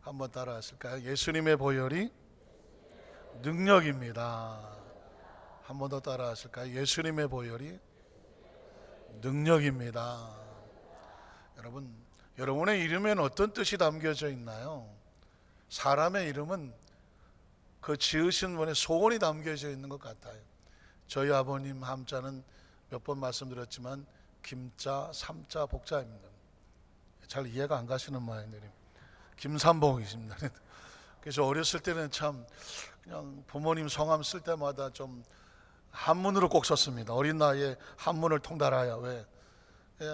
한번 따라 하실까요? 예수님의 보혈이 능력입니다. 한번 더 따라 하실까요? 예수님의 보혈이 능력입니다. 여러분, 여러분의 이름에는 어떤 뜻이 담겨져 있나요? 사람의 이름은 그 지으신 분의 소원이 담겨져 있는 것 같아요. 저희 아버님 함자는 몇 번 말씀드렸지만 김자, 삼자, 복자입니다. 잘 이해가 안 가시는 모양들이 김삼복이십니다. 그래서 어렸을 때는 참 그냥 부모님 성함 쓸 때마다 좀 한문으로 꼭 썼습니다. 어린 나이에 한문을 통달하여. 왜?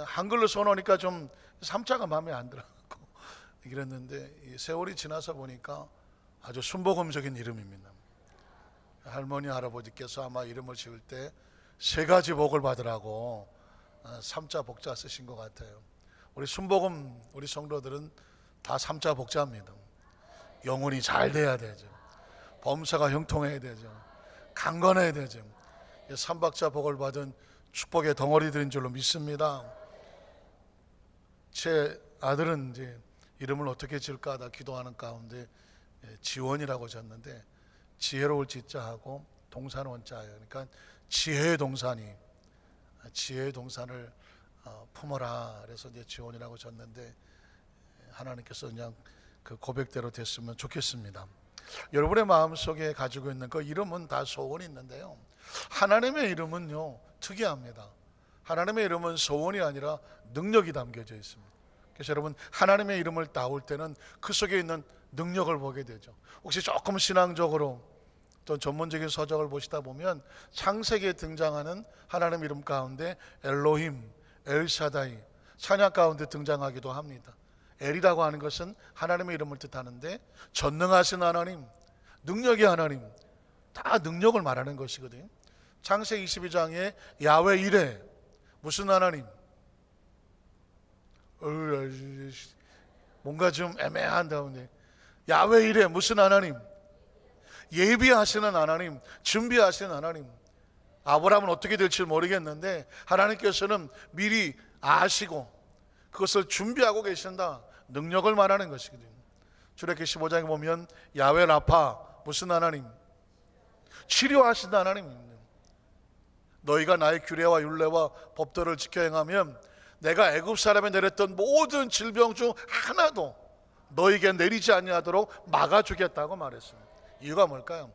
한글로 써놓으니까 좀 삼자가 마음에 안 들어고 이랬는데 세월이 지나서 보니까 아주 순복음적인 이름입니다. 할머니 할아버지께서 아마 이름을 지을 때 세 가지 복을 받으라고 삼자 복자 쓰신 것 같아요. 우리 순복음 우리 성도들은 다 삼자 복자입니다. 영혼이 잘 돼야 되죠. 범사가 형통해야 되죠. 강건해야 되죠. 삼박자 복을 받은 축복의 덩어리들인 줄로 믿습니다. 제 아들은 이제 이름을 어떻게 지을까 하다 기도하는 가운데 지원이라고 졌는데 지혜로울 지자하고 동산 원자예요. 그러니까 지혜의 동산이 지혜의 동산을 품어라. 그래서 이제 지원이라고 졌는데 하나님께서 그냥 그 고백대로 됐으면 좋겠습니다. 여러분의 마음속에 가지고 있는 그 이름은 다 소원이 있는데요, 하나님의 이름은요 특이합니다. 하나님의 이름은 소원이 아니라 능력이 담겨져 있습니다. 그래서 여러분 하나님의 이름을 따올 때는 그 속에 있는 능력을 보게 되죠. 혹시 조금 신앙적으로 또 전문적인 서적을 보시다 보면 창세기에 등장하는 하나님 이름 가운데 엘로힘, 엘샤다이, 찬양 가운데 등장하기도 합니다. 엘이라고 하는 것은 하나님의 이름을 뜻하는데 전능하신 하나님, 능력의 하나님, 다 능력을 말하는 것이거든요. 창세기 22장에 야훼 이레, 무슨 하나님? 뭔가 좀 애매한 다운데 야훼 이레 무슨 하나님? 예비하시는 하나님, 준비하시는 하나님. 아브라함은 어떻게 될지 모르겠는데 하나님께서는 미리 아시고 그것을 준비하고 계신다. 능력을 말하는 것이거든요. 출애굽기 15장에 보면 야훼 라파, 무슨 하나님? 치료하신 하나님입니다. 너희가 나의 규례와 율례와 법도를 지켜 행하면 내가 애굽 사람에 내렸던 모든 질병 중 하나도 너희에게 내리지 아니하도록 막아주겠다고 말했습니다. 이유가 뭘까요?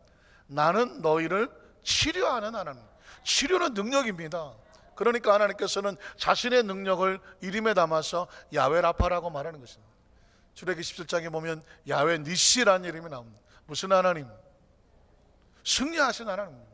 나는 너희를 치료하는 하나님. 치료는 능력입니다. 그러니까 하나님께서는 자신의 능력을 이름에 담아서 야훼 라파라고 말하는 것입니다. 출애굽기 17장에 보면 야훼 니시라는 이름이 나옵니다. 무슨 하나님? 승리하신 하나님입니다.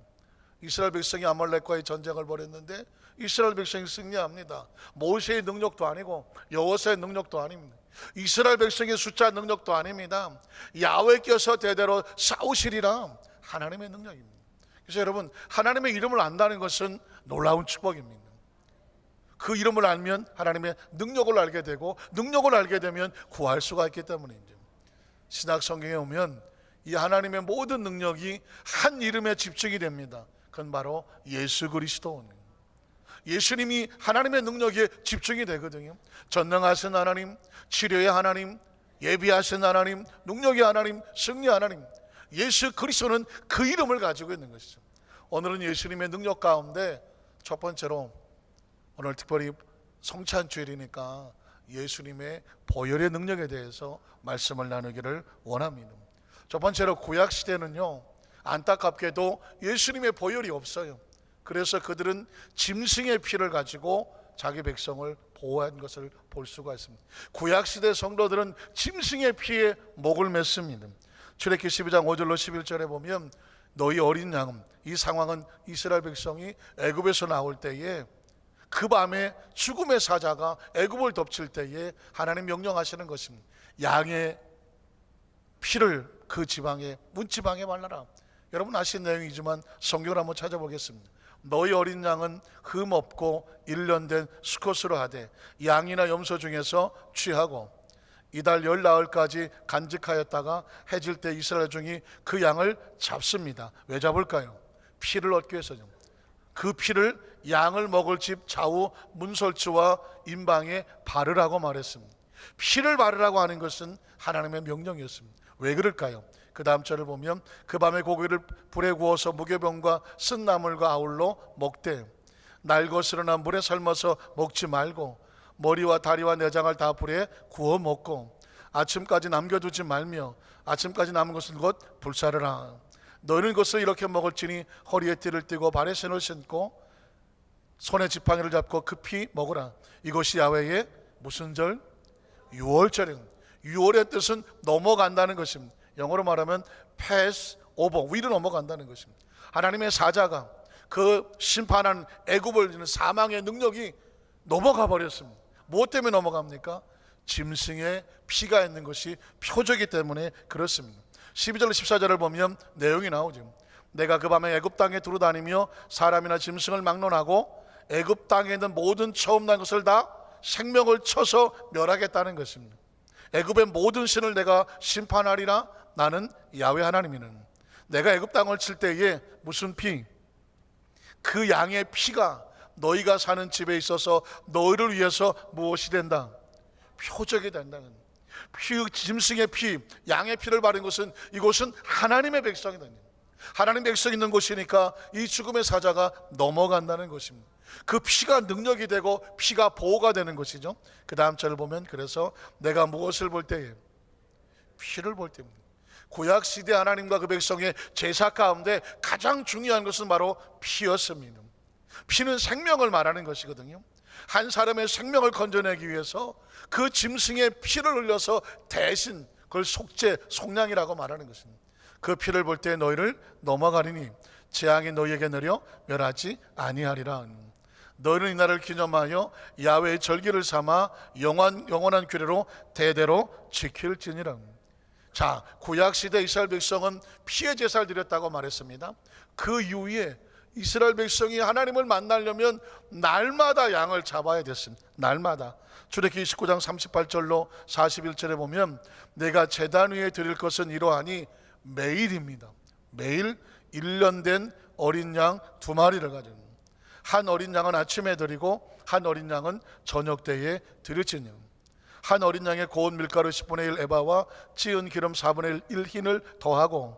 이스라엘 백성이 아말렉과의 전쟁을 벌였는데 이스라엘 백성이 승리합니다. 모세의 능력도 아니고 여호수아의 능력도 아닙니다. 이스라엘 백성의 숫자 능력도 아닙니다. 야훼께서 대대로 싸우시리라 하나님의 능력입니다. 그래서 여러분 하나님의 이름을 안다는 것은 놀라운 축복입니다. 그 이름을 알면 하나님의 능력을 알게 되고 능력을 알게 되면 구할 수가 있기 때문이죠. 신약 성경에 오면 이 하나님의 모든 능력이 한 이름에 집중이 됩니다. 그건 바로 예수 그리스도입니다. 예수님이 하나님의 능력에 집중이 되거든요. 전능하신 하나님, 치료의 하나님, 예비하신 하나님, 능력의 하나님, 승리 하나님, 예수 그리스도는 그 이름을 가지고 있는 것이죠. 오늘은 예수님의 능력 가운데 첫 번째로 오늘 특별히 성찬주일이니까 예수님의 보혈의 능력에 대해서 말씀을 나누기를 원합니다. 첫 번째로 구약시대는요 안타깝게도 예수님의 보혈이 없어요. 그래서 그들은 짐승의 피를 가지고 자기 백성을 보호한 것을 볼 수가 있습니다. 구약시대 성도들은 짐승의 피에 목을 맸습니다. 출애굽기 12장 5절로 11절에 보면 너희 어린 양, 이 상황은 이스라엘 백성이 애굽에서 나올 때에 그 밤에 죽음의 사자가 애굽을 덮칠 때에 하나님 명령하시는 것입니다. 양의 피를 그 지방에 문지방에 발라라. 여러분 아시는 내용이지만 성경을 한번 찾아보겠습니다. 너희 어린 양은 흠 없고 1년 된 수컷으로 하되 양이나 염소 중에서 취하고 이달 열 나흘까지 간직하였다가 해질 때 이스라엘 중이 그 양을 잡습니다. 왜 잡을까요? 피를 얻기 위해서죠. 그 피를 양을 먹을 집 좌우 문설주와 임방에 바르라고 말했습니다. 피를 바르라고 하는 것은 하나님의 명령이었습니다. 왜 그럴까요? 그 다음 절을 보면 그 밤에 고기를 불에 구워서 무교병과 쓴 나물과 아울러 먹되 날것으로나 물에 삶아서 먹지 말고 머리와 다리와 내장을 다 불에 구워 먹고 아침까지 남겨두지 말며 아침까지 남은 것을 곧 불사르라. 너는 것을 이렇게 먹을지니 허리에 띠를 띠고 발에 신을 신고 손에 지팡이를 잡고 급히 먹으라. 이것이 야훼의 무슨 절? 유월절입니다. 유월의 뜻은 넘어간다는 것입니다. 영어로 말하면 pass over, 위로 넘어간다는 것입니다. 하나님의 사자가 그 심판하는 애굽을 지는 사망의 능력이 넘어가 버렸습니다. 무엇 때문에 넘어갑니까? 짐승의 피가 있는 것이 표적이기 때문에 그렇습니다. 12절 14절을 보면 내용이 나오죠. 내가 그 밤에 애굽 땅에 두루다니며 사람이나 짐승을 막론하고 애굽 땅에 있는 모든 처음 난 것을 다 생명을 쳐서 멸하겠다는 것입니다. 애굽의 모든 신을 내가 심판하리라. 나는 야훼 하나님이는. 내가 애굽 땅을 칠 때에 무슨 피? 그 양의 피가 너희가 사는 집에 있어서 너희를 위해서 무엇이 된다? 표적이 된다는. 짐승의 피, 양의 피를 바른 것은 이곳은 하나님의 백성이다. 하나님 백성 있는 곳이니까 이 죽음의 사자가 넘어간다는 것입니다. 그 피가 능력이 되고 피가 보호가 되는 것이죠. 그 다음 절을 보면 그래서 내가 무엇을 볼 때에? 피를 볼 때입니다. 구약 시대 하나님과 그 백성의 제사 가운데 가장 중요한 것은 바로 피였습니다. 피는 생명을 말하는 것이거든요. 한 사람의 생명을 건져내기 위해서 그 짐승의 피를 흘려서 대신 그걸 속죄, 속량이라고 말하는 것입니다. 그 피를 볼 때 너희를 넘어가리니 재앙이 너희에게 내려 멸하지 아니하리라. 너희는 이날을 기념하여 야훼의 절기를 삼아 영원한 규례로 대대로 지킬지니라. 자, 구약시대 이스라엘 백성은 피의 제사를 드렸다고 말했습니다. 그 이후에 이스라엘 백성이 하나님을 만나려면 날마다 양을 잡아야 됐습니다. 날마다. 출애굽기 29장 38절로 41절에 보면 내가 제단 위에 드릴 것은 이러하니 매일입니다. 매일 1년 된 어린 양 2마리를 가지고 한 어린 양은 아침에 드리고 한 어린 양은 저녁 때에 드릴지니 한 어린 양에 고운 밀가루 10분의 1 에바와 찌은 기름 4분의 1 흰을 더하고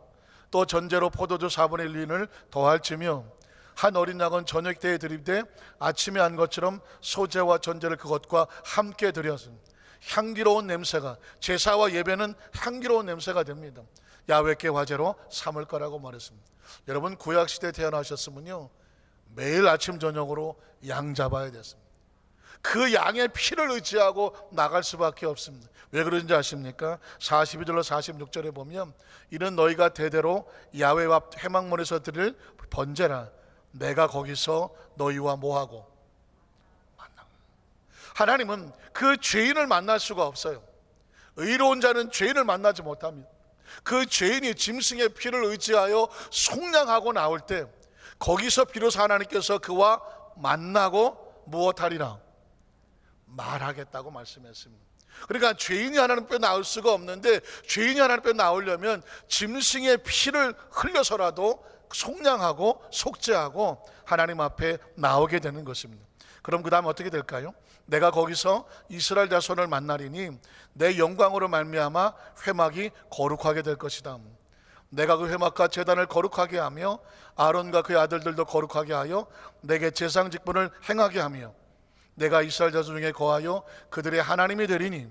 또 전제로 포도주 4분의 1 흰을 더할지며 한 어린 양은 저녁 때에 드리되 아침에 한 것처럼 소제와 전제를 그것과 함께 드렸습니다. 향기로운 냄새가, 제사와 예배는 향기로운 냄새가 됩니다. 야훼께 화제로 삼을 거라고 말했습니다. 여러분, 구약시대에 태어나셨으면요 매일 아침 저녁으로 양 잡아야 됐습니다. 그 양의 피를 의지하고 나갈 수밖에 없습니다. 왜 그런지 아십니까? 42절로 46절에 보면 이는 너희가 대대로 야훼 앞 회막문에서 드릴 번제라. 내가 거기서 너희와 뭐하고 만나. 하나님은 그 죄인을 만날 수가 없어요. 의로운 자는 죄인을 만나지 못합니다. 그 죄인이 짐승의 피를 의지하여 속량하고 나올 때 거기서 비로소 하나님께서 그와 만나고 무엇하리라? 말하겠다고 말씀했습니다. 그러니까 죄인이 하나님 앞에 나올 수가 없는데 죄인이 하나님 앞에 나오려면 짐승의 피를 흘려서라도 속량하고 속죄하고 하나님 앞에 나오게 되는 것입니다. 그럼 그 다음 어떻게 될까요? 내가 거기서 이스라엘 자손을 만나리니 내 영광으로 말미암아 회막이 거룩하게 될 것이다. 내가 그 회막과 제단을 거룩하게 하며 아론과 그의 아들들도 거룩하게 하여 내게 제상 직분을 행하게 하며 내가 이스라엘 자손 중에 거하여 그들의 하나님이 되리니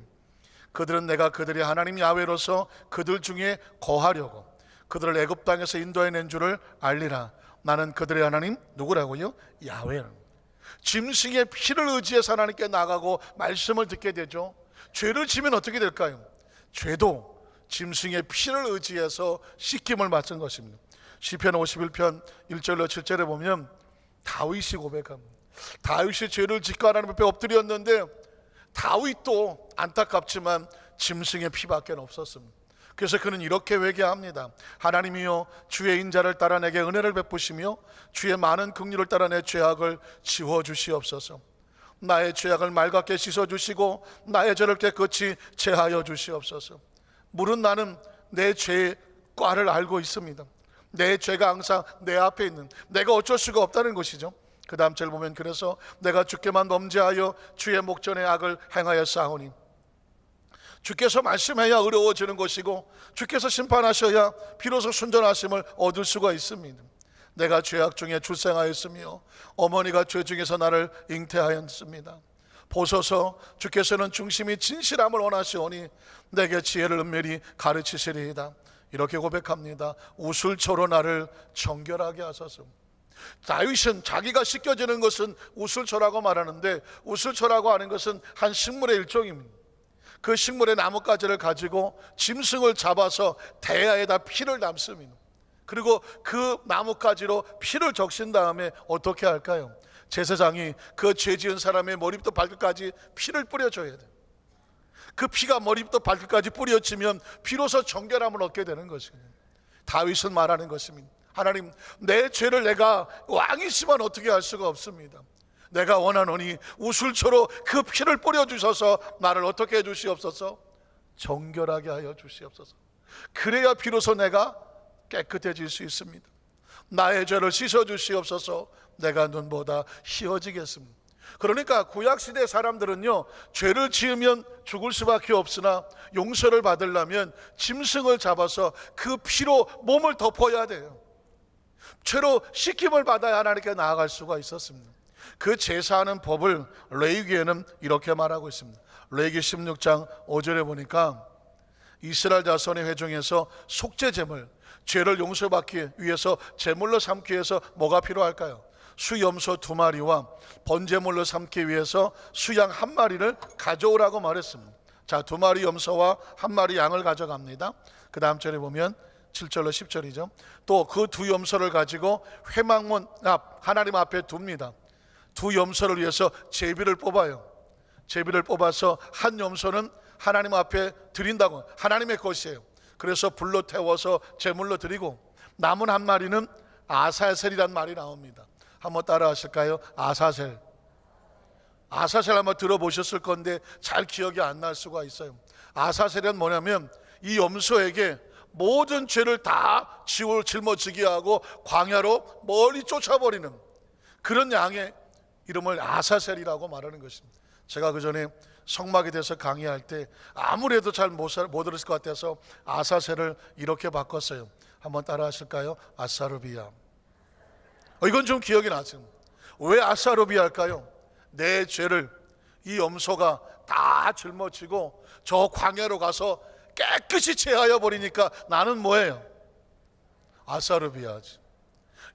그들은 내가 그들의 하나님 야훼로서 그들 중에 거하려고 그들을 애굽 땅에서 인도해낸 줄을 알리라. 나는 그들의 하나님 누구라고요? 야훼. 짐승의 피를 의지해서 하나님께 나가고 말씀을 듣게 되죠. 죄를 지면 어떻게 될까요? 죄도 짐승의 피를 의지해서 씻김을 받은 것입니다. 시편 51편 1절로 7절에 보면 다윗이 고백합니다. 다윗이 죄를 짓고 하나님 앞에 엎드렸는데 다윗도 안타깝지만 짐승의 피밖에 없었습니다. 그래서 그는 이렇게 회개합니다. 하나님이여 주의 인자를 따라 내게 은혜를 베푸시며 주의 많은 긍휼을 따라 내 죄악을 지워주시옵소서. 나의 죄악을 맑게 씻어주시고 나의 죄를 깨끗이 제하여 주시옵소서. 물은 나는 내 죄의 꽈를 알고 있습니다. 내 죄가 항상 내 앞에 있는, 내가 어쩔 수가 없다는 것이죠. 그 다음 절 보면 그래서 내가 주께만 범죄하여 주의 목전에 악을 행하였사오니 주께서 말씀해야 어려워지는 것이고 주께서 심판하셔야 비로소 순전하심을 얻을 수가 있습니다. 내가 죄악 중에 출생하였으며 어머니가 죄 중에서 나를 잉태하였습니다. 보소서, 주께서는 중심이 진실함을 원하시오니 내게 지혜를 은밀히 가르치시리이다. 이렇게 고백합니다. 우술초로 나를 정결하게 하소서. 다윗은 자기가 씻겨지는 것은 우술초라고 말하는데, 우술초라고 하는 것은 한 식물의 일종입니다. 그 식물의 나뭇가지를 가지고 짐승을 잡아서 대야에다 피를 담습니다. 그리고 그 나뭇가지로 피를 적신 다음에 어떻게 할까요? 제사장이 그 죄 지은 사람의 머리부터 발끝까지 피를 뿌려줘야 돼요. 그 피가 머리부터 발끝까지 뿌려지면 비로소 정결함을 얻게 되는 것입니다. 다윗은 말하는 것입니다. 하나님, 내 죄를 내가 왕이시면 어떻게 할 수가 없습니다. 내가 원하노니 우술초로 그 피를 뿌려주셔서 나를 어떻게 해주시옵소서? 정결하게 하여 주시옵소서. 그래야 비로소 내가 깨끗해질 수 있습니다. 나의 죄를 씻어주시옵소서. 내가 눈보다 희어지겠습니다. 그러니까 구약시대 사람들은요, 죄를 지으면 죽을 수밖에 없으나 용서를 받으려면 짐승을 잡아서 그 피로 몸을 덮어야 돼요. 죄로 씻김을 받아야 하나님께 나아갈 수가 있었습니다. 그 제사하는 법을 레위기에는 이렇게 말하고 있습니다. 레위기 16장 5절에 보니까 이스라엘 자손의 회중에서 속죄제물, 죄를 용서받기 위해서 제물로 삼기 위해서 뭐가 필요할까요? 수염소 2마리와 번제물로 삼기 위해서 수양 1마리를 가져오라고 말했습니다. 자, 2마리 염소와 1마리 양을 가져갑니다. 그 다음 절에 보면 7절로 10절이죠. 또 그 2 염소를 가지고 회막문 앞 하나님 앞에 둡니다. 2 염소를 위해서 제비를 뽑아요. 제비를 뽑아서 한 염소는 하나님 앞에 드린다고, 하나님의 것이에요. 그래서 불로 태워서 제물로 드리고, 남은 1마리는 아사셀이란 말이 나옵니다. 한번 따라 하실까요? 아사셀. 아사셀 한번 들어보셨을 건데 잘 기억이 안 날 수가 있어요. 아사셀은 뭐냐면 이 염소에게 모든 죄를 다 짊어지게 하고 광야로 멀리 쫓아버리는 그런 양의 이름을 아사셀이라고 말하는 것입니다. 제가 그 전에 성막에 대해서 강의할 때 아무래도 잘 못 들었을 것 같아서 아사셀을 이렇게 바꿨어요. 한번 따라 하실까요? 아사르비아. 이건 좀 기억이 나죠. 왜 아사르비아일까요? 내 죄를 이 염소가 다 짊어지고 저 광야로 가서 깨끗이 제하여 버리니까 나는 뭐예요? 아사르비아지.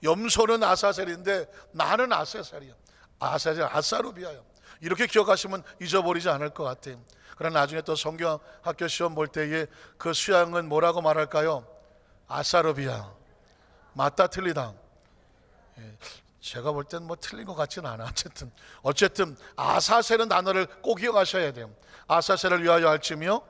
염소는 아사셀인데 나는 아사셀이야. 아사셀, 아사르비아야. 이렇게 기억하시면 잊어버리지 않을 것 같아요. 그러나 나중에 또 성경학교 시험 볼 때에 그 수양은 뭐라고 말할까요? 아사르비아. 맞다 틀리다. 제가 볼 땐 뭐 틀린 것 같지는 않아. 어쨌든 아사셀은 단어를 꼭 기억하셔야 돼요. 아사셀을 위하여 할지며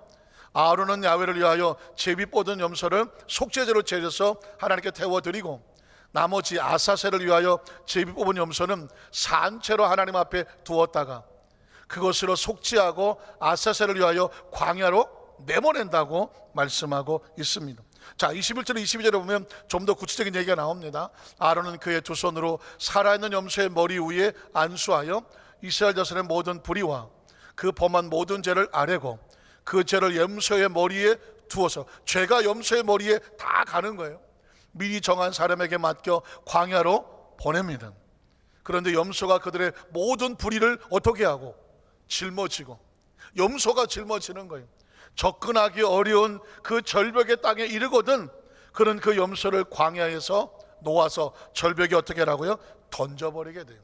아론은 야훼를 위하여 제비 뽑은 염소를 속죄제로 제려서 하나님께 태워드리고, 나머지 아사셀을 위하여 제비 뽑은 염소는 산채로 하나님 앞에 두었다가 그것으로 속죄하고 아사셀을 위하여 광야로 내보낸다고 말씀하고 있습니다. 자, 21절 22절에 보면 좀 더 구체적인 얘기가 나옵니다. 아론은 그의 2 손으로 살아있는 염소의 머리 위에 안수하여 이스라엘 자손의 모든 불의와 그 범한 모든 죄를 아뢰고 그 죄를 염소의 머리에 두어서, 죄가 염소의 머리에 다 가는 거예요. 미리 정한 사람에게 맡겨 광야로 보냅니다. 그런데 염소가 그들의 모든 불의를 어떻게 하고? 짊어지고, 염소가 짊어지는 거예요. 접근하기 어려운 그 절벽의 땅에 이르거든 그런 그 염소를 광야에서 놓아서 절벽에 어떻게 하라고요? 던져버리게 돼요.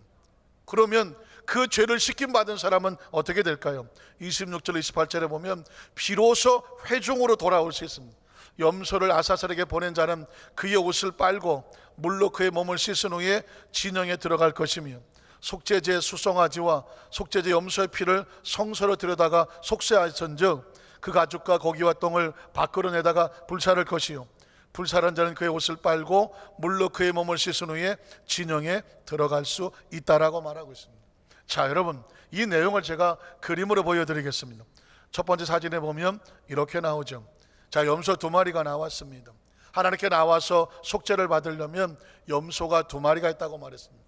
그러면 그 죄를 씻김 받은 사람은 어떻게 될까요? 26절 28절에 보면 비로소 회중으로 돌아올 수 있습니다. 염소를 아사셀에게 보낸 자는 그의 옷을 빨고 물로 그의 몸을 씻은 후에 진영에 들어갈 것이며 속죄제 수송아지와 속죄제 염소의 피를 성소로 들여다가 속죄하였은즉 그 가죽과 고기와 똥을 밖으로 내다가 불사를 것이요 불사란 자는 그의 옷을 빨고 물로 그의 몸을 씻은 후에 진영에 들어갈 수 있다라고 말하고 있습니다. 자, 여러분, 이 내용을 제가 그림으로 보여드리겠습니다. 첫 번째 사진에 보면 이렇게 나오죠. 자, 염소 2마리가 나왔습니다. 하나님께 나와서 속죄를 받으려면 염소가 2마리가 있다고 말했습니다.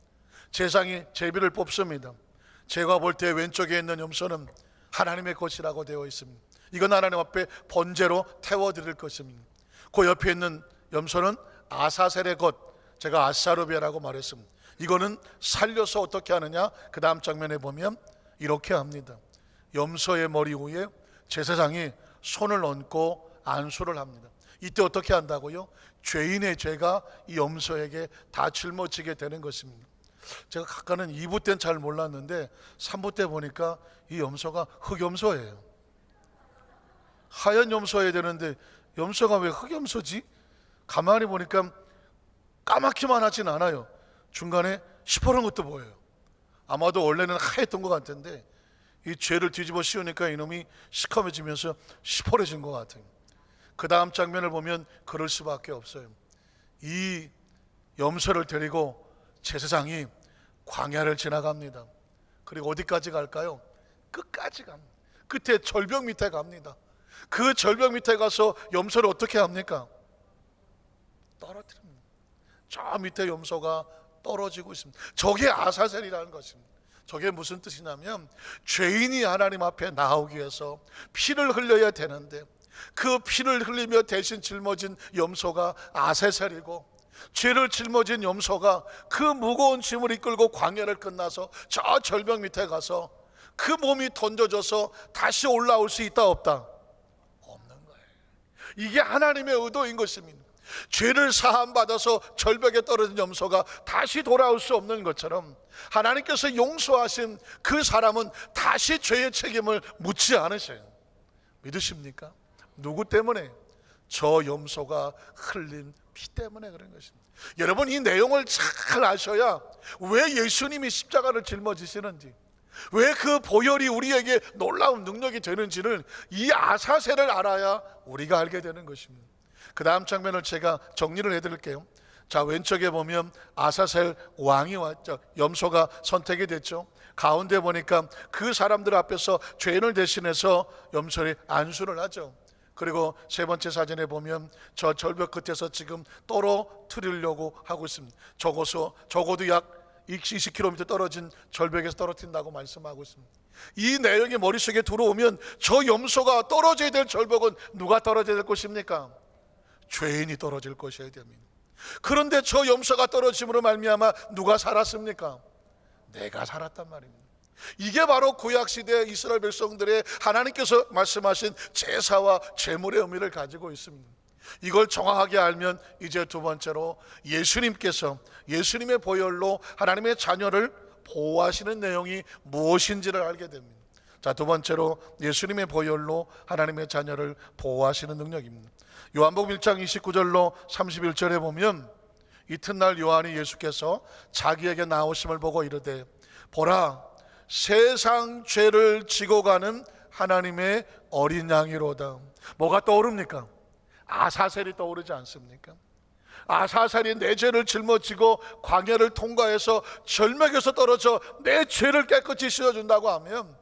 제사장이 제비를 뽑습니다. 제가 볼 때 왼쪽에 있는 염소는 하나님의 것이라고 되어 있습니다. 이건 하나님 앞에 번제로 태워드릴 것입니다. 그 옆에 있는 염소는 아사셀의 것, 제가 아사르베라고 말했습니다. 이거는 살려서 어떻게 하느냐, 그 다음 장면에 보면 이렇게 합니다. 염소의 머리 위에 제사장이 손을 얹고 안수를 합니다. 이때 어떻게 한다고요? 죄인의 죄가 이 염소에게 다 짊어지게 되는 것입니다. 제가 각각은 2부 때는 잘 몰랐는데 3부 때 보니까 이 염소가 흑염소예요. 하얀 염소여야 되는데 염소가 왜 흑염소지? 가만히 보니까 까맣기만 하진 않아요. 중간에 시퍼런 것도 보여요. 아마도 원래는 하였던 것 같은데 이 죄를 뒤집어 씌우니까 이놈이 시커매지면서 시퍼래진 것 같아요. 그 다음 장면을 보면 그럴 수밖에 없어요. 이 염소를 데리고 제사장이 광야를 지나갑니다. 그리고 어디까지 갈까요? 끝까지 갑니다. 끝에 절벽 밑에 갑니다. 그 절벽 밑에 가서 염소를 어떻게 합니까? 떨어뜨립니다. 저 밑에 염소가 떨어지고 있습니다. 저게 아사셀이라는 것입니다. 저게 무슨 뜻이냐면 죄인이 하나님 앞에 나오기 위해서 피를 흘려야 되는데 그 피를 흘리며 대신 짊어진 염소가 아사셀이고, 죄를 짊어진 염소가 그 무거운 짐을 이끌고 광야를 끝나서 저 절벽 밑에 가서 그 몸이 던져져서 다시 올라올 수 있다 없다? 없는 거예요. 이게 하나님의 의도인 것입니다. 죄를 사함받아서 절벽에 떨어진 염소가 다시 돌아올 수 없는 것처럼 하나님께서 용서하신 그 사람은 다시 죄의 책임을 묻지 않으셔요. 믿으십니까? 누구 때문에? 저 염소가 흘린 피 때문에 그런 것입니다. 여러분, 이 내용을 잘 아셔야 왜 예수님이 십자가를 짊어지시는지, 왜 그 보혈이 우리에게 놀라운 능력이 되는지를, 이 아사셀을 알아야 우리가 알게 되는 것입니다. 그 다음 장면을 제가 정리를 해드릴게요. 자, 왼쪽에 보면 아사셀 왕이 왔죠. 염소가 선택이 됐죠. 가운데 보니까 그 사람들 앞에서 죄인을 대신해서 염소를 안수를 하죠. 그리고 세 번째 사진에 보면 저 절벽 끝에서 지금 떨어뜨리려고 하고 있습니다. 적어도 약 20km 떨어진 절벽에서 떨어뜨린다고 말씀하고 있습니다. 이 내용이 머릿속에 들어오면 저 염소가 떨어져야 될 절벽은 누가 떨어져야 될 것입니까? 죄인이 떨어질 것이어야 됩니다. 그런데 저 염소가 떨어짐으로 말미암아 누가 살았습니까? 내가 살았단 말입니다. 이게 바로 구약시대 이스라엘 백성들의 하나님께서 말씀하신 제사와 제물의 의미를 가지고 있습니다. 이걸 정확하게 알면 이제 두 번째로 예수님께서 예수님의 보혈로 하나님의 자녀를 보호하시는 내용이 무엇인지를 알게 됩니다. 자, 두 번째로 예수님의 보혈로 하나님의 자녀를 보호하시는 능력입니다. 요한복음 1장 29절로 31절에 보면 이튿날 요한이 예수께서 자기에게 나오심을 보고 이르되 보라, 세상 죄를 지고 가는 하나님의 어린 양이로다. 뭐가 떠오릅니까? 아사셀이 떠오르지 않습니까? 아사셀이 내 죄를 짊어지고 광야를 통과해서 절벽에서 떨어져 내 죄를 깨끗이 씻어준다고 하면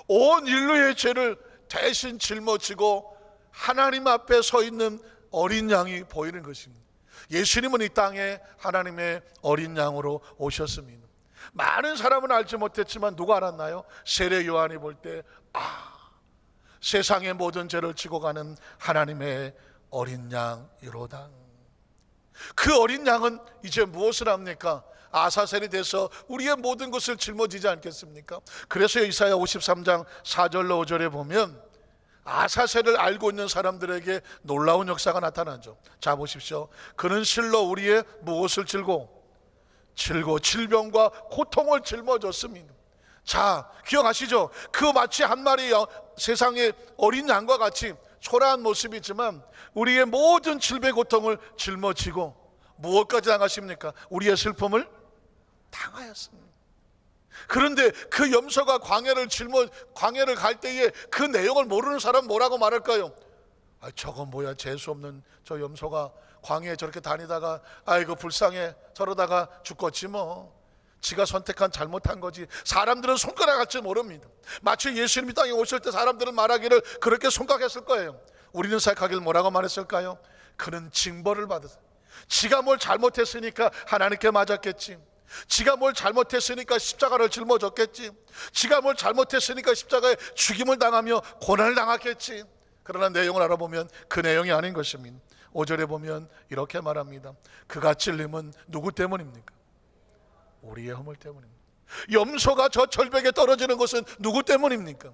온 인류의 죄를 대신 짊어지고 하나님 앞에 서 있는 어린 양이 보이는 것입니다. 예수님은 이 땅에 하나님의 어린 양으로 오셨습니다. 많은 사람은 알지 못했지만 누가 알았나요? 세례 요한이 볼 때 세상의 모든 죄를 지고 가는 하나님의 어린 양이로다. 그 어린 양은 이제 무엇을 합니까? 아사셀이 돼서 우리의 모든 것을 짊어지지 않겠습니까? 그래서 이사야 53장 4절로 5절에 보면 아사셀을 알고 있는 사람들에게 놀라운 역사가 나타나죠. 자, 보십시오. 그는 실로 우리의 무엇을 질고 질병과 고통을 짊어졌습니다. 자, 기억하시죠? 그 마치 한 마리 세상의 어린 양과 같이 초라한 모습이지만 우리의 모든 질병 고통을 짊어지고 무엇까지 당하십니까? 우리의 슬픔을 당하였습니다. 그런데 그 염소가 광야를 갈 때에 그 내용을 모르는 사람 뭐라고 말할까요? 저건 뭐야, 재수 없는 저 염소가 광야에 저렇게 다니다가 아이고 불쌍해, 저러다가 죽겠지 뭐. 지가 선택한 잘못한 거지. 사람들은 손가락 할 줄 모릅니다. 마치 예수님이 땅에 오실 때 사람들은 말하기를 그렇게 생각했을 거예요. 우리는 생각하기를 뭐라고 말했을까요? 그는 징벌을 받았어요. 지가 뭘 잘못했으니까 하나님께 맞았겠지. 지가 뭘 잘못했으니까 십자가를 짊어졌겠지. 지가 뭘 잘못했으니까 십자가에 죽임을 당하며 고난을 당했겠지. 그러나 내용을 알아보면 그 내용이 아닌 것입니다. 5절에 보면 이렇게 말합니다. 그가 찔림은 누구 때문입니까? 우리의 허물 때문입니다. 염소가 저 절벽에 떨어지는 것은 누구 때문입니까?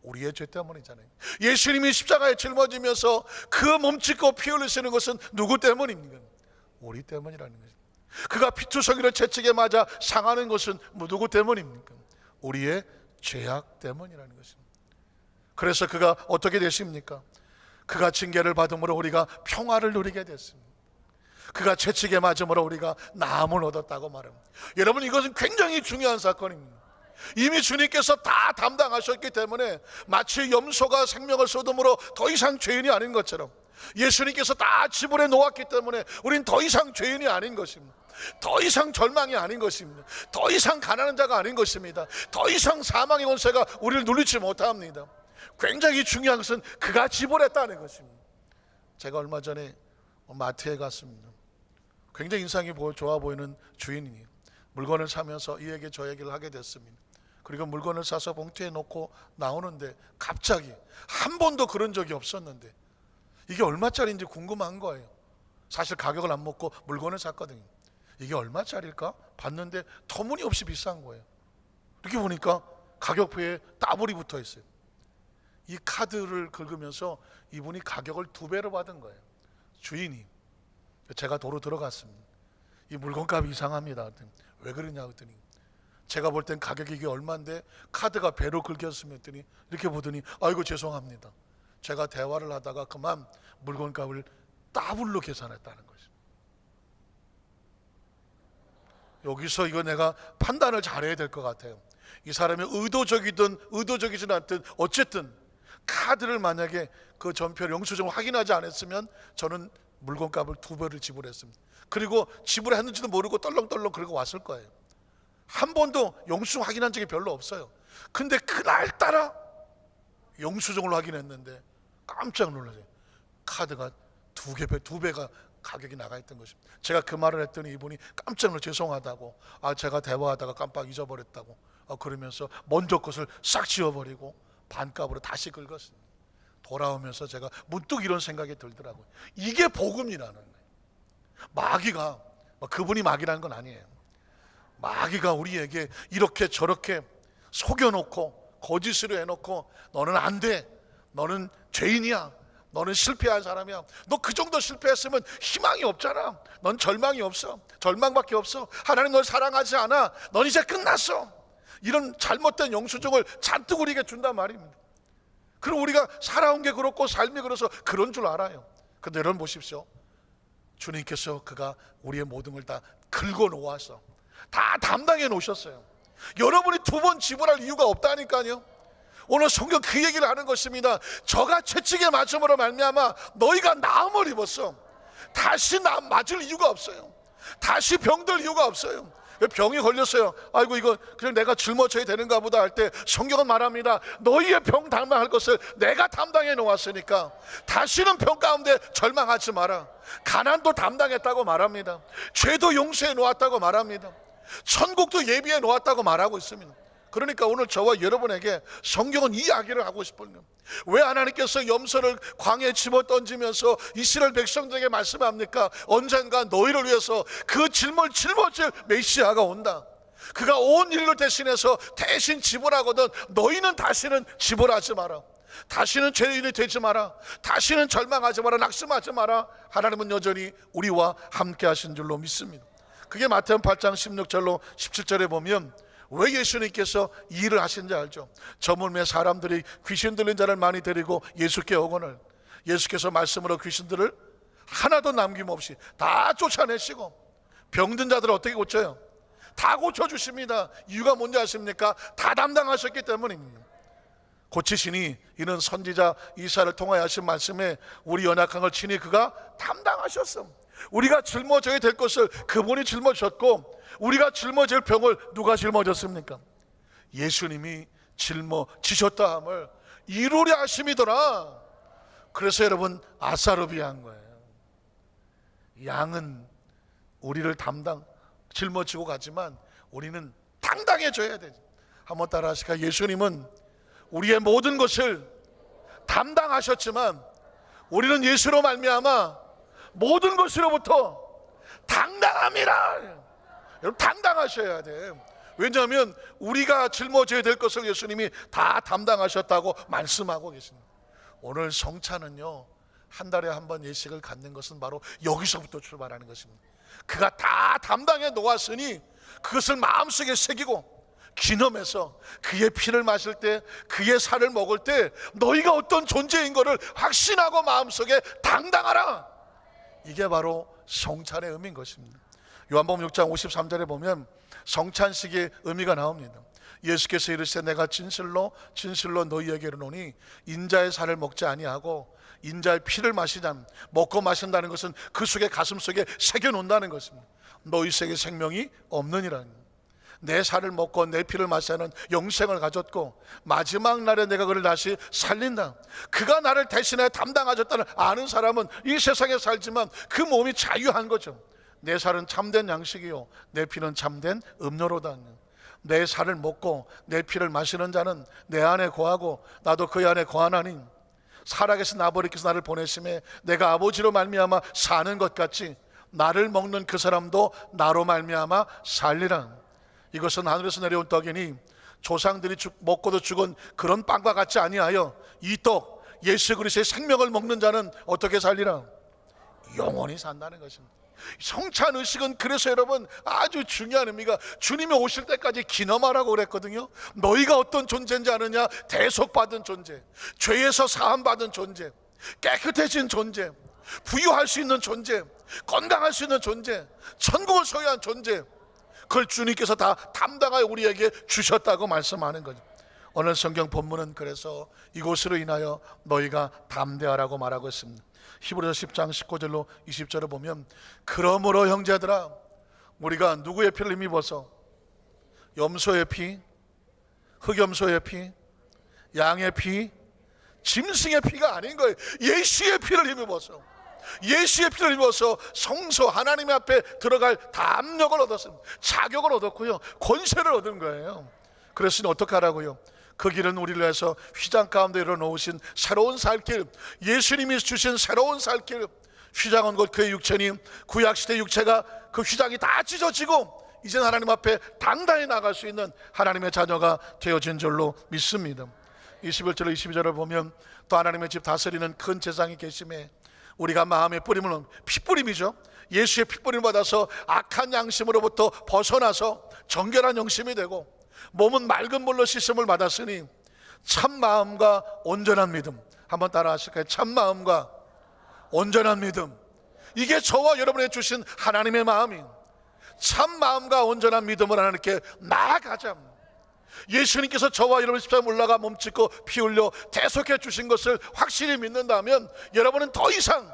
우리의 죄 때문이잖아요. 예수님이 십자가에 짊어지면서 그 몸짓고 피 흘리시는 것은 누구 때문입니까? 우리 때문이라는 거죠. 그가 피투성이를 채찍에 맞아 상하는 것은 누구 때문입니까? 우리의 죄악 때문이라는 것입니다. 그래서 그가 어떻게 되십니까? 그가 징계를 받음으로 우리가 평화를 누리게 됐습니다. 그가 채찍에 맞음으로 우리가 나음을 얻었다고 말합니다. 여러분, 이것은 굉장히 중요한 사건입니다. 이미 주님께서 다 담당하셨기 때문에 마치 염소가 생명을 쏟음으로 더 이상 죄인이 아닌 것처럼 예수님께서 다 지불해 놓았기 때문에 우린 더 이상 죄인이 아닌 것입니다. 더 이상 절망이 아닌 것입니다. 더 이상 가난한 자가 아닌 것입니다. 더 이상 사망의 권세가 우리를 누리지 못합니다. 굉장히 중요한 것은 그가 지불했다는 것입니다. 제가 얼마 전에 마트에 갔습니다. 굉장히 인상이 좋아 보이는 주인이 물건을 사면서 이 얘기 저 얘기를 하게 됐습니다. 그리고 물건을 사서 봉투에 넣고 나오는데 갑자기 한 번도 그런 적이 없었는데 이게 얼마짜리인지 궁금한 거예요. 사실 가격을 안 묻고 물건을 샀거든요. 이게 얼마짜리일까? 봤는데 터무니없이 비싼 거예요. 이렇게 보니까 가격표에 따블이 붙어 있어요. 이 카드를 긁으면서 이분이 가격을 2배로 받은 거예요. 주인이. 제가 도로 들어갔습니다. 이 물건값이 이상합니다. 그랬더니 왜 그러냐 그랬더니 제가 볼 땐 가격이 이게 얼마인데 카드가 배로 긁혔으면 했더니 이렇게 보더니 아이고 죄송합니다. 제가 대화를 하다가 그만 물건값을 따블로 계산했다는 거죠. 여기서 이거 내가 판단을 잘해야 될 것 같아요. 이 사람이 의도적이든 의도적이진 않든 어쨌든 카드를 만약에 그 전표 영수증을 확인하지 않았으면 저는 물건값을 2배를 지불했습니다. 그리고 지불했는지도 모르고 떨렁떨렁 그러고 왔을 거예요. 한 번도 영수증 확인한 적이 별로 없어요. 근데 그날따라 영수증을 확인했는데 깜짝 놀라세요. 카드가 2배가 가격이 나가 있던 것입니다. 제가 그 말을 했더니 이분이 깜짝 놀라 죄송하다고, 제가 대화하다가 깜빡 잊어버렸다고 그러면서 먼저 것을 싹 지워버리고 반값으로 다시 긁었습니다. 돌아오면서 제가 문득 이런 생각이 들더라고요. 이게 복음이라는 거예요. 마귀가, 그분이 마귀라는 건 아니에요. 마귀가 우리에게 이렇게 저렇게 속여놓고 거짓으로 해놓고 너는 안 돼, 너는 죄인이야, 너는 실패한 사람이야, 너 그 정도 실패했으면 희망이 없잖아, 넌 절망이 없어, 절망밖에 없어, 하나님 널 사랑하지 않아, 넌 이제 끝났어, 이런 잘못된 영수증을 잔뜩 우리에게 준단 말입니다. 그럼 우리가 살아온 게 그렇고 삶이 그래서 그런 줄 알아요. 근데 여러분 보십시오. 주님께서 그가 우리의 모든 걸 다 긁어 놓아서 다 담당해 놓으셨어요. 여러분이 2번 지불할 이유가 없다니까요. 오늘 성경 그 얘기를 하는 것입니다. 저가 채찍에 맞음으로 말미암아 너희가 나음을 입었어. 다시 맞을 이유가 없어요. 다시 병들 이유가 없어요. 병이 걸렸어요. 아이고 이거 그냥 내가 짊어져야 되는가 보다 할 때 성경은 말합니다. 너희의 병 담당할 것을 내가 담당해 놓았으니까 다시는 병 가운데 절망하지 마라. 가난도 담당했다고 말합니다. 죄도 용서해 놓았다고 말합니다. 천국도 예비해 놓았다고 말하고 있습니다. 그러니까 오늘 저와 여러분에게 성경은 이 이야기를 하고 싶어요. 왜 하나님께서 염소를 광야에 집어 던지면서 이스라엘 백성들에게 말씀합니까? 언젠가 너희를 위해서 그 짐을 짊어질 메시아가 온다. 그가 온 인류를 대신해서 대신 지불하거든. 너희는 다시는 지불하지 마라. 다시는 죄인이 되지 마라. 다시는 절망하지 마라. 낙심하지 마라. 하나님은 여전히 우리와 함께 하신 줄로 믿습니다. 그게 마태복음 8장 16절로 17절에 보면 왜 예수님께서 이 일을 하신지 알죠? 저물매 사람들이 귀신 들린 자를 많이 데리고 예수께 오거늘 예수께서 말씀으로 귀신들을 하나도 남김없이 다 쫓아내시고 병든 자들을 어떻게 고쳐요? 다 고쳐주십니다. 이유가 뭔지 아십니까? 다 담당하셨기 때문입니다. 고치시니 이는 선지자 이사야를 통하여 하신 말씀에 우리 연약한 걸 친히 그가 담당하셨음. 우리가 짊어져야 될 것을 그분이 짊어졌고 우리가 짊어질 병을 누가 짊어졌습니까? 예수님이 짊어지셨다 함을 이루려 하심이더라. 그래서 여러분 아사르비한 거예요. 양은 우리를 짊어지고 가지만 우리는 당당해져야 되죠. 한번 따라 하실까요? 예수님은 우리의 모든 것을 담당하셨지만 우리는 예수로 말미암아 모든 것으로부터 당당함이라. 여러분, 당당하셔야 돼. 왜냐하면 우리가 짊어져야 될 것을 예수님이 다 담당하셨다고 말씀하고 계십니다. 오늘 성찬은요, 한 달에 한 번 예식을 갖는 것은 바로 여기서부터 출발하는 것입니다. 그가 다 담당해 놓았으니 그것을 마음속에 새기고 기념해서 그의 피를 마실 때, 그의 살을 먹을 때 너희가 어떤 존재인 것을 확신하고 마음속에 당당하라. 이게 바로 성찬의 의미인 것입니다. 요한복음 6장 53절에 보면 성찬식의 의미가 나옵니다. 예수께서 이르시되 내가 진실로 진실로 너희에게 이르노니 인자의 살을 먹지 아니하고 인자의 피를 마시자. 먹고 마신다는 것은 그 속에 가슴 속에 새겨놓는다는 것입니다. 너희 속에 생명이 없느니라. 내 살을 먹고 내 피를 마시는 영생을 가졌고 마지막 날에 내가 그를 다시 살린다. 그가 나를 대신에 담당하셨다는 아는 사람은 이 세상에 살지만 그 몸이 자유한 거죠. 내 살은 참된 양식이요 내 피는 참된 음료로다. 내 살을 먹고 내 피를 마시는 자는 내 안에 거하고 나도 그 안에 거하나니 살아계신 아버지께서 나를 보내심에 내가 아버지로 말미암아 사는 것 같이 나를 먹는 그 사람도 나로 말미암아 살리라. 이것은 하늘에서 내려온 떡이니 조상들이 먹고도 죽은 그런 빵과 같지 아니하여 이 떡 예수 그리스도의 생명을 먹는 자는 어떻게 살리라? 영원히 산다는 것입니다. 성찬 의식은 그래서 여러분 아주 중요한 의미가, 주님이 오실 때까지 기념하라고 그랬거든요. 너희가 어떤 존재인지 아느냐? 대속받은 존재, 죄에서 사함받은 존재, 깨끗해진 존재, 부유할 수 있는 존재, 건강할 수 있는 존재, 천국을 소유한 존재, 그걸 주님께서 다 담당하여 우리에게 주셨다고 말씀하는 거죠. 오늘 성경 본문은 그래서 이것으로 인하여 너희가 담대하라고 말하고 있습니다. 히브리서 10장 19절로 20절을 보면 그러므로 형제들아 우리가 누구의 피를 힘입어서? 염소의 피, 흑염소의 피, 양의 피, 짐승의 피가 아닌 거예요. 예수의 피를 힘입어서, 예수의 피를 입어서 성소 하나님 앞에 들어갈 담력을 얻었습니다. 자격을 얻었고요, 권세를 얻은 거예요. 그랬으니 어떻게 하라고요? 그 길은 우리를 위해서 휘장 가운데 이뤄놓으신 새로운 살길, 예수님이 주신 새로운 살길. 휘장은 곧 그의 육체니 구약시대 육체가 그 휘장이 다 찢어지고 이제 하나님 앞에 당당히 나갈 수 있는 하나님의 자녀가 되어진 줄로 믿습니다. 21절 22절을 보면 또 하나님의 집 다스리는 큰 제사장이 계심에 우리가 마음의 뿌림은 핏뿌림이죠. 예수의 핏뿌림을 받아서 악한 양심으로부터 벗어나서 정결한 영심이 되고 몸은 맑은 물로 씻음을 받았으니 참 마음과 온전한 믿음. 한번 따라 하실까요? 참 마음과 온전한 믿음. 이게 저와 여러분에게 주신 하나님의 마음이, 참 마음과 온전한 믿음을 하나님께 나아가자. 예수님께서 저와 여러분 십자가에 올라가 몸짓고 피 흘려 대속해 주신 것을 확실히 믿는다면 여러분은 더 이상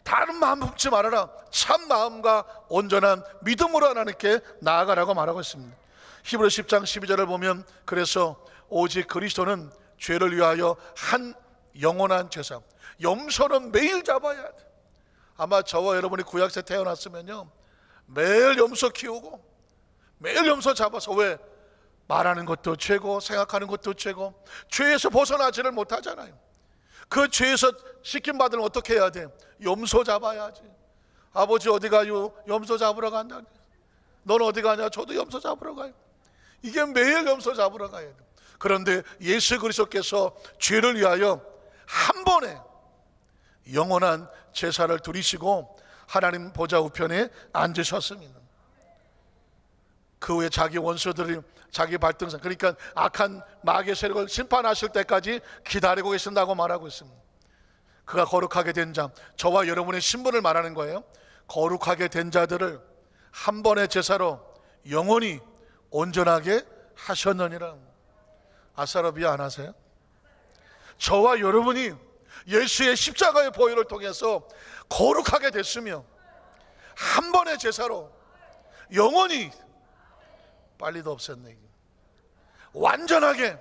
다른 마음 품지 말아라. 참 마음과 온전한 믿음으로 하나님께 나아가라고 말하고 있습니다. 히브리 10장 12절을 보면 그래서 오직 그리스도는 죄를 위하여 한 영원한 제사, 염소는 매일 잡아야 돼. 아마 저와 여러분이 구약세 태어났으면요 매일 염소 키우고 매일 염소 잡아서, 왜? 말하는 것도 죄고 생각하는 것도 죄고 죄에서 벗어나지를 못하잖아요. 그 죄에서 씻김받으면 어떻게 해야 돼? 염소 잡아야지. 아버지 어디 가요? 염소 잡으러 간다. 넌 어디 가냐? 저도 염소 잡으러 가요. 이게 매일 염소 잡으러 가야 돼. 그런데 예수 그리스도께서 죄를 위하여 한 번에 영원한 제사를 드리시고 하나님 보좌 우편에 앉으셨습니다. 그 후에 자기 원수들이 자기 발등상, 그러니까 악한 마귀의 세력을 심판하실 때까지 기다리고 계신다고 말하고 있습니다. 그가 거룩하게 된 자, 저와 여러분의 신분을 말하는 거예요. 거룩하게 된 자들을 한 번의 제사로 영원히 온전하게 하셨느니라. 아사로비아 안 하세요? 저와 여러분이 예수의 십자가의 보혈을 통해서 거룩하게 됐으며 한 번의 제사로 영원히, 빨리도 없었네, 완전하게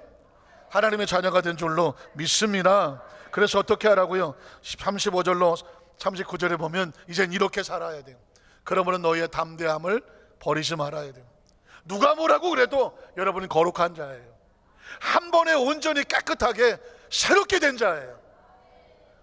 하나님의 자녀가 된 줄로 믿습니다. 그래서 어떻게 하라고요? 35절로 39절에 보면 이젠 이렇게 살아야 돼요. 그러므로 너희의 담대함을 버리지 말아야 돼요. 누가 뭐라고 그래도 여러분은 거룩한 자예요. 한 번에 온전히 깨끗하게 새롭게 된 자예요.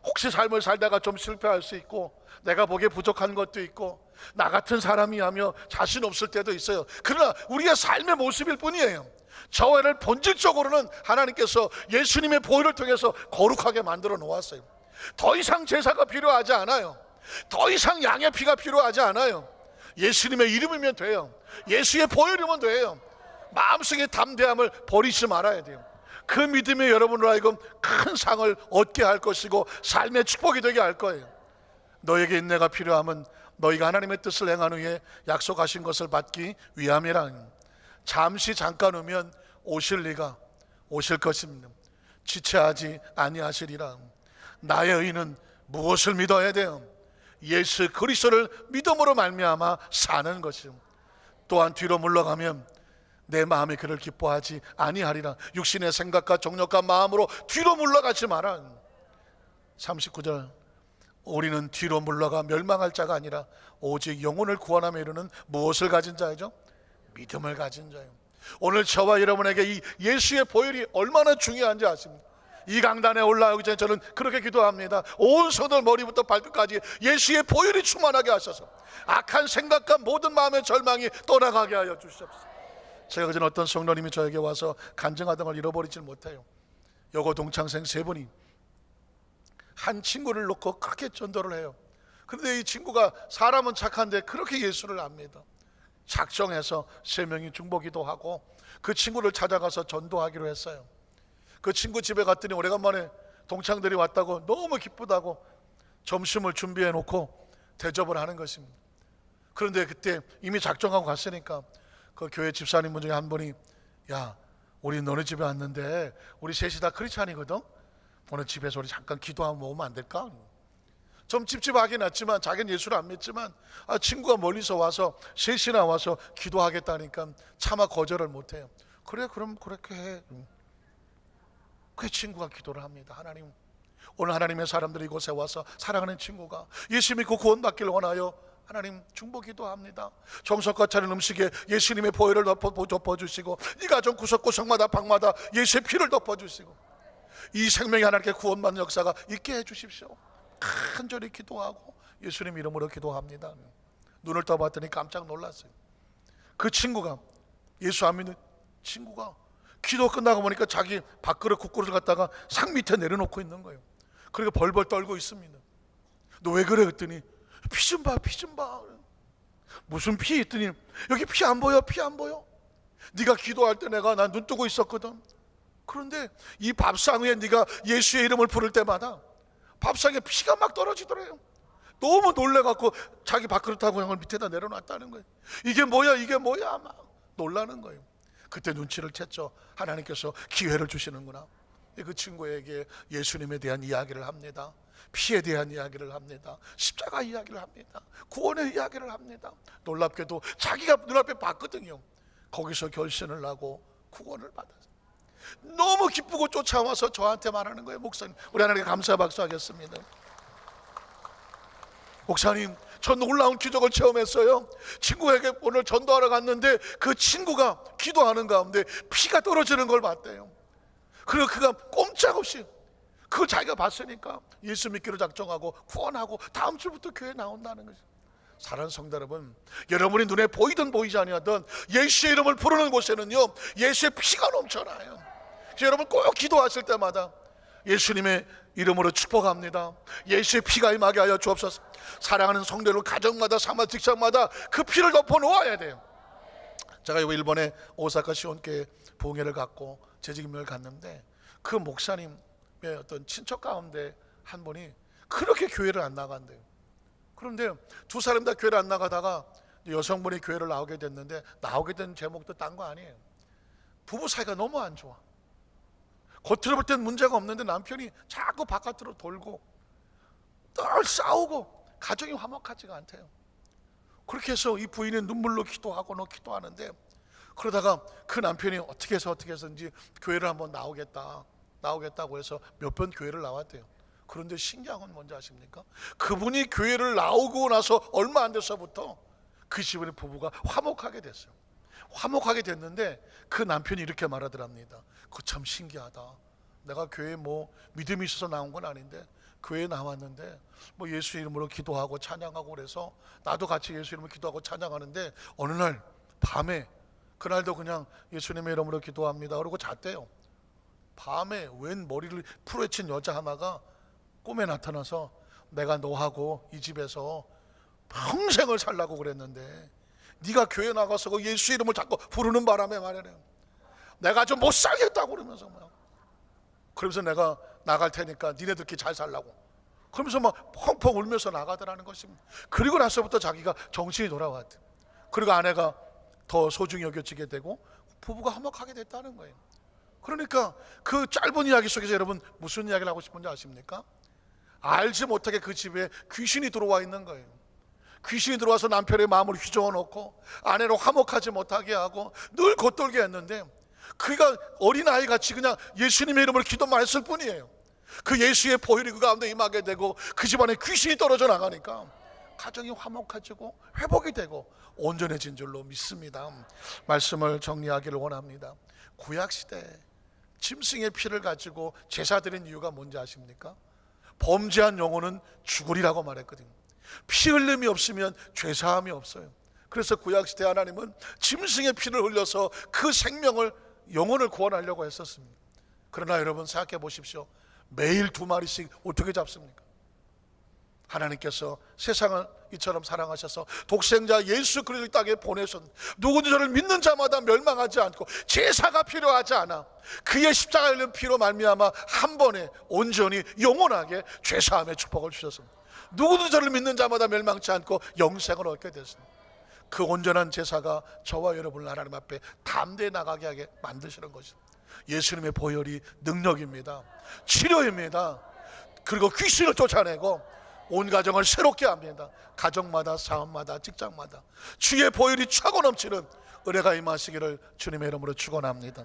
혹시 삶을 살다가 좀 실패할 수 있고 내가 보기에 부족한 것도 있고 나 같은 사람이 하며 자신 없을 때도 있어요. 그러나 우리의 삶의 모습일 뿐이에요. 저와 를 본질적으로는 하나님께서 예수님의 보혈을 통해서 거룩하게 만들어 놓았어요. 더 이상 제사가 필요하지 않아요. 더 이상 양의 피가 필요하지 않아요. 예수님의 이름이면 돼요. 예수의 보혈이면 돼요. 마음속의 담대함을 버리지 말아야 돼요. 그 믿음이 여러분으로 하여금 큰 상을 얻게 할 것이고 삶의 축복이 되게 할 거예요. 너에게 인내가 필요함은 너희가 하나님의 뜻을 행한 후에 약속하신 것을 받기 위함이라. 잠시 잠깐 오면 오실 것입니다. 지체하지 아니하시리라. 나의 의는 무엇을 믿어야 돼요? 예수 그리스도를 믿음으로 말미암아 사는 것이요. 또한 뒤로 물러가면 내 마음이 그를 기뻐하지 아니하리라. 육신의 생각과 정욕과 마음으로 뒤로 물러가지 마라. 39절 우리는 뒤로 물러가 멸망할 자가 아니라 오직 영혼을 구원하며 이르는 무엇을 가진 자이죠? 믿음을 가진 자예요. 오늘 저와 여러분에게 이 예수의 보혈이 얼마나 중요한지 아십니까? 이 강단에 올라오기 전에 저는 그렇게 기도합니다. 온 성도들 머리부터 발끝까지 예수의 보혈이 충만하게 하셔서 악한 생각과 모든 마음의 절망이 떠나가게 하여 주시옵소서. 제가 그전 어떤 성도님이 저에게 와서 간증하던 걸 잃어버리질 못해요. 여고 동창생 3분이 한 친구를 놓고 그렇게 전도를 해요. 그런데 이 친구가 사람은 착한데 그렇게 예수를 압니다. 작정해서 3명이 중보기도 하고 그 친구를 찾아가서 전도하기로 했어요. 그 친구 집에 갔더니 오래간만에 동창들이 왔다고 너무 기쁘다고 점심을 준비해 놓고 대접을 하는 것입니다. 그런데 그때 이미 작정하고 갔으니까 그 교회 집사님분 중에 한 분이 야 우리 너네 집에 왔는데 우리 셋이 다 크리스찬이거든. 오늘 집에서 우리 잠깐 기도하면 오면 안 될까? 좀 찝찝하긴 했지만 자기는 예수를 안 믿지만 친구가 멀리서 와서 셋이나 와서 기도하겠다니까 차마 거절을 못해요. 그래 그럼 그렇게 해. 그 친구가 기도를 합니다. 하나님 오늘 하나님의 사람들이 이곳에 와서 사랑하는 친구가 예수 믿고 구원받기를 원하여 하나님 중보기도 합니다. 정성과 차린 음식에 예수님의 보혈을 덮어주시고 이 가정 구석구석마다 방마다 예수의 피를 덮어주시고 이 생명이 하나님께 구원받는 역사가 있게 해주십시오. 간절히 기도하고 예수님 이름으로 기도합니다. 눈을 떠봤더니 깜짝 놀랐어요. 그 친구가 예수 안 믿는 친구가 기도 끝나고 보니까 자기 밥그릇 국그릇을 갖다가 상 밑에 내려놓고 있는 거예요. 그러니까 벌벌 떨고 있습니다. 너 왜 그래? 그랬더니 피 좀 봐, 피 좀 봐. 무슨 피? 했더니 여기 피 안 보여, 피 안 보여. 네가 기도할 때 내가 난 눈 뜨고 있었거든. 그런데 이 밥상 위에 네가 예수의 이름을 부를 때마다 밥상에 피가 막 떨어지더래요. 너무 놀래갖고 자기 밥그릇하고 형을 밑에다 내려놨다는 거예요. 이게 뭐야, 이게 뭐야, 막 놀라는 거예요. 그때 눈치를 챘죠. 하나님께서 기회를 주시는구나. 그 친구에게 예수님에 대한 이야기를 합니다. 피에 대한 이야기를 합니다. 십자가 이야기를 합니다. 구원의 이야기를 합니다. 놀랍게도 자기가 눈앞에 봤거든요. 거기서 결신을 하고 구원을 받았어요. 너무 기쁘고 쫓아와서 저한테 말하는 거예요. 목사님, 우리 하나님께 감사 박수하겠습니다. 목사님, 저 놀라운 기적을 체험했어요. 친구에게 오늘 전도하러 갔는데 그 친구가 기도하는 가운데 피가 떨어지는 걸 봤대요. 그리고 그가 꼼짝없이 그걸 자기가 봤으니까 예수 믿기로 작정하고 구원하고 다음 주부터 교회에 나온다는 거죠. 사랑하는 성도 여러분, 여러분이 눈에 보이든 보이지 아니하든 예수의 이름을 부르는 곳에는요 예수의 피가 넘쳐나요. 그래서 여러분 꼭 기도하실 때마다 예수님의 이름으로 축복합니다. 예수의 피가 임하게 하여 주옵소서. 사랑하는 성도 여러분, 가정마다 사마 직장마다 그 피를 덮어 놓아야 돼요. 제가 일본에 오사카 시온교회 부흥회를 갖고 재직임을 갔는데 그 목사님의 어떤 친척 가운데 한 분이 그렇게 교회를 안 나간대요. 그런데 두 사람 다 교회를 안 나가다가 여성분이 교회를 나오게 됐는데 나오게 된 제목도 딴 거 아니에요. 부부 사이가 너무 안 좋아. 겉으로 볼 땐 문제가 없는데 남편이 자꾸 바깥으로 돌고 늘 싸우고 가정이 화목하지가 않대요. 그렇게 해서 이 부인은 눈물로 기도하고 기도하는데 그러다가 그 남편이 어떻게 해서든지 교회를 한번 나오겠다고 해서 몇 번 교회를 나왔대요. 그런데 신기한 건 뭔지 아십니까? 그분이 교회를 나오고 나서 얼마 안 돼서부터 그 집안의 부부가 화목하게 됐어요. 화목하게 됐는데 그 남편이 이렇게 말하더랍니다. 그거 참 신기하다. 내가 교회에 뭐 믿음이 있어서 나온 건 아닌데 교회에 나왔는데 뭐 예수 이름으로 기도하고 찬양하고 그래서 나도 같이 예수 이름으로 기도하고 찬양하는데 어느 날 밤에, 그날도 그냥 예수님의 이름으로 기도합니다 그러고 잤대요. 밤에 웬 머리를 풀어헤친 여자 하나가 꿈에 나타나서 내가 너하고 이 집에서 평생을 살라고 그랬는데 네가 교회 나가서 그 예수 이름을 자꾸 부르는 바람에 말이래 내가 좀 못 살겠다고 그러면서 그러면서 내가 나갈 테니까 니네들끼리 잘 살라고 그러면서 막 펑펑 울면서 나가더라는 것입니다. 그리고 나서부터 자기가 정신이 돌아왔대. 그리고 아내가 더 소중히 여겨지게 되고 부부가 화목하게 됐다는 거예요. 그러니까 그 짧은 이야기 속에서 여러분 무슨 이야기를 하고 싶은지 아십니까? 알지 못하게 그 집에 귀신이 들어와 있는 거예요. 귀신이 들어와서 남편의 마음을 휘저어 놓고 아내로 화목하지 못하게 하고 늘 겉돌게 했는데 그가 어린아이 같이 그냥 예수님의 이름으로 기도만 했을 뿐이에요. 그 예수의 보혈이 그 가운데 임하게 되고 그 집안에 귀신이 떨어져 나가니까 가정이 화목해지고 회복이 되고 온전해진 줄로 믿습니다. 말씀을 정리하기를 원합니다. 구약시대 짐승의 피를 가지고 제사 드린 이유가 뭔지 아십니까? 범죄한 영혼은 죽으리라고 말했거든요. 피 흘림이 없으면 죄사함이 없어요. 그래서 구약시대 하나님은 짐승의 피를 흘려서 그 생명을, 영혼을 구원하려고 했었습니다. 그러나 여러분 생각해 보십시오. 매일 2마리씩 어떻게 잡습니까? 하나님께서 세상을 이처럼 사랑하셔서 독생자 예수 그리스도를 땅에 보내셨는데 누구든지 저를 믿는 자마다 멸망하지 않고 제사가 필요하지 않아 그의 십자가에 흘린 피로 말미암아 한 번에 온전히 영원하게 죄사함의 축복을 주셨습니다. 누구든지 저를 믿는 자마다 멸망치 않고 영생을 얻게 됐습니다. 그 온전한 제사가 저와 여러분을 하나님 앞에 담대히 나가게 하게 만드시는 것입니다. 예수님의 보혈이 능력입니다. 치료입니다. 그리고 귀신을 쫓아내고 온 가정을 새롭게 합니다. 가정마다 사업마다 직장마다 주의 보혈이 차고 넘치는 은혜가 임하시기를 주님의 이름으로 축원합니다.